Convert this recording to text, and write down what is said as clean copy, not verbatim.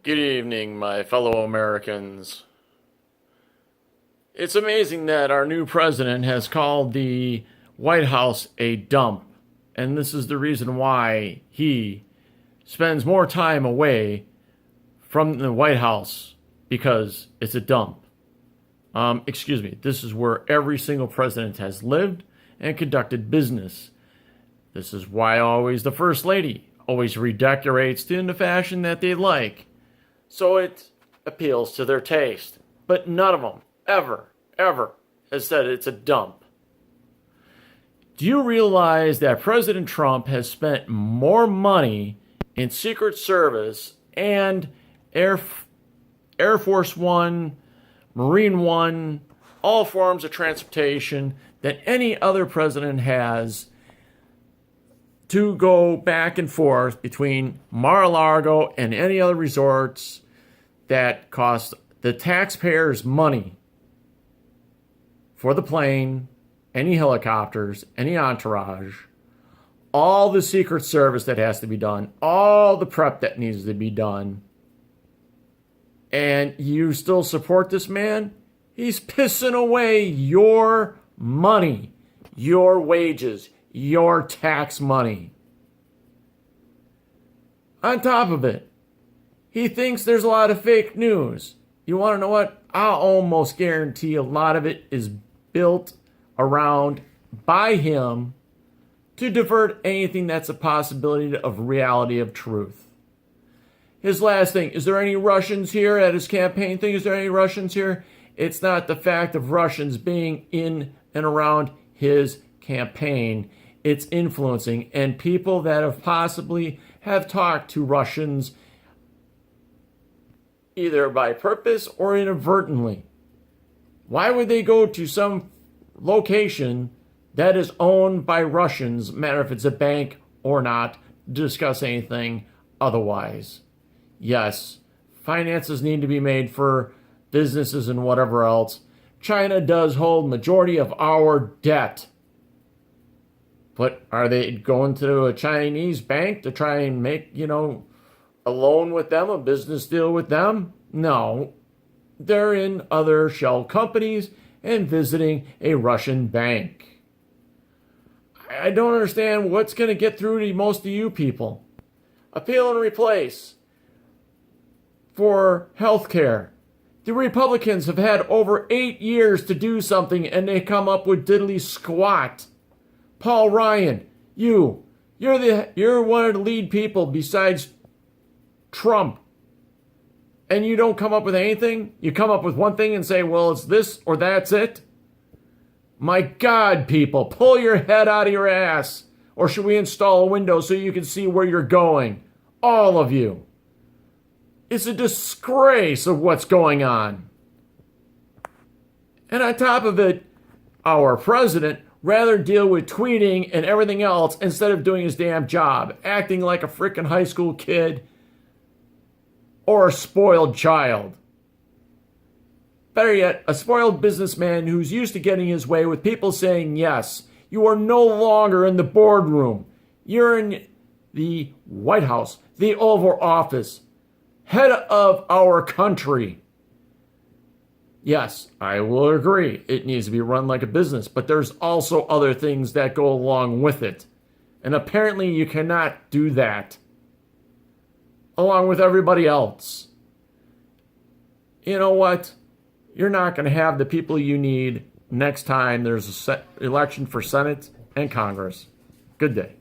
Good evening, my fellow Americans. It's amazing that our new president has called the White House a dump, and this is the reason why he spends more time away from the White House, because it's a dump. This is where every single president has lived and conducted business. This is why always the First Lady always redecorates in the fashion that they like. So it appeals to their taste. But none of them ever has said it's a dump. Do you realize that President Trump has spent more money in Secret Service and Air Force One, Marine One, all forms of transportation than any other president has, to go back and forth between Mar-a-Lago and any other resorts that cost the taxpayers money for the plane, any helicopters, any entourage, all the Secret Service that has to be done, all the prep that needs to be done, and you still support this man? He's pissing away your money, your wages, your tax money. On top of it, he thinks there's a lot of fake news. You want to know what? I'll almost guarantee a lot of it is built around by him to divert anything that's a possibility of reality of truth. His last thing, is there any Russians here at his campaign thing? Is there any Russians here? It's not the fact of Russians being in and around his campaign. It's influencing, and people that have possibly have talked to Russians either by purpose or inadvertently. Why would they go to some location that is owned by Russians, no matter if it's a bank or not, to discuss anything otherwise? Yes, finances need to be made for businesses and whatever else. China does hold majority of our debt. But are they going to a Chinese bank to try and make, a loan with them, a business deal with them? No. They're in other shell companies and visiting a Russian bank. I don't understand what's going to get through to most of you people. Appeal and replace for health care. The Republicans have had over 8 years to do something, and they come up with diddly squat. Paul Ryan, you're one of the lead people besides Trump, and you don't come up with anything? You come up with one thing and say, well, it's this or that's it? My God, people, pull your head out of your ass. Or should we install a window so you can see where you're going? All of you. It's a disgrace of what's going on. And on top of it, our president rather deal with tweeting and everything else instead of doing his damn job, acting like a freaking high school kid or a spoiled child. Better yet, a spoiled businessman who's used to getting his way with people saying yes. You are no longer in the boardroom. You're in the White House, the Oval Office, head of our country. Yes, I will agree. It needs to be run like a business, but there's also other things that go along with it. And apparently you cannot do that along with everybody else. You know what? You're not going to have the people you need next time there's an election for Senate and Congress. Good day.